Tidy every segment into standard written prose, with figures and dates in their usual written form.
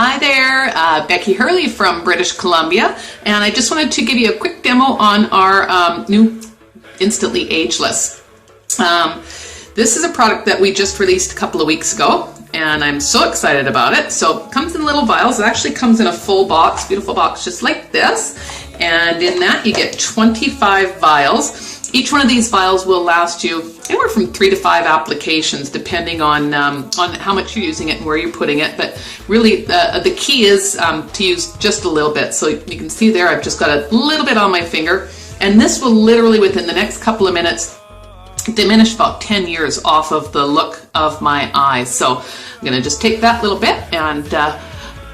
Hi there, Becky Hurley from British Columbia, and I just wanted to give you a quick demo on our new Instantly Ageless. This is a product that we just released a couple of weeks ago, and I'm so excited about it. So it comes in little vials. It actually comes in a full box, beautiful box just like this, and in that you get 25 vials. Each one of these vials will last you anywhere from 3 to 5 applications, depending on how much you're using it and where you're putting it. But really, the key is to use just a little bit. So you can see there, I've just got a little bit on my finger, and this will literally, within the next couple of minutes, diminish about 10 years off of the look of my eyes. So I'm going to just take that little bit, and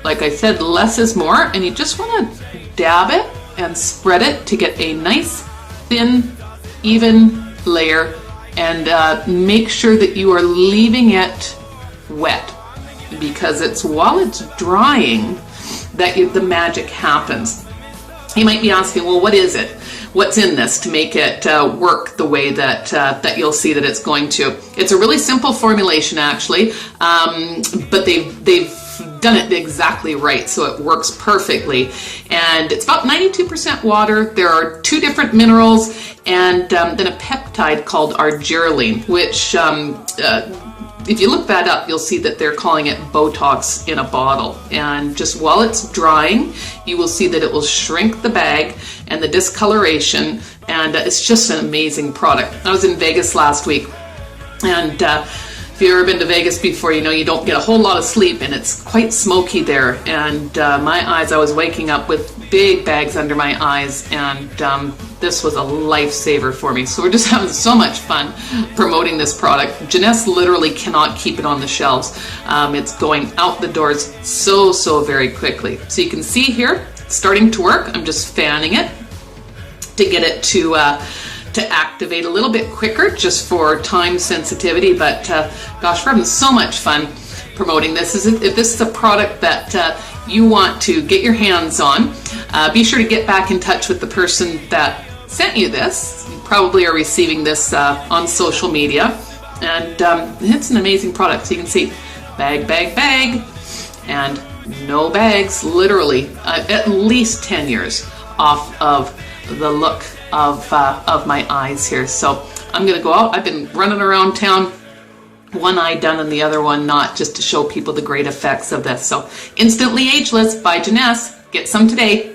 like I said, less is more, and you just want to dab it and spread it to get a nice, thin, even layer, and make sure that you are leaving it wet, because it's while it's drying that the magic happens. You might be asking, well, what is it? What's in this to make it work the way that that you'll see that it's going to? It's a really simple formulation, actually, but they've done it exactly right, so it works perfectly. And it's about 92% water. There are 2 different minerals, and then a peptide called argireline, which if you look that up, you'll see that they're calling it Botox in a bottle. And just while it's drying, you will see that it will shrink the bag and the discoloration, and it's just an amazing product. I was in Vegas last week, and if you've ever been to Vegas before, you know you don't get a whole lot of sleep, and it's quite smoky there. And my eyes, I was waking up with big bags under my eyes, and this was a lifesaver for me. So we're just having so much fun promoting this product. Janesse literally cannot keep it on the shelves. It's going out the doors so very quickly. So you can see here, it's starting to work. I'm just fanning it to get it to activate a little bit quicker, just for time sensitivity. But gosh, we're having so much fun promoting this. If this is a product that you want to get your hands on, be sure to get back in touch with the person that sent you this. You probably are receiving this on social media, and it's an amazing product. So you can see bag, and no bags, literally at least 10 years off of the look of my eyes here. So I'm gonna go out. I've been running around town, one eye done and the other one not, just to show people the great effects of this. So Instantly Ageless by Janesse. Get some today.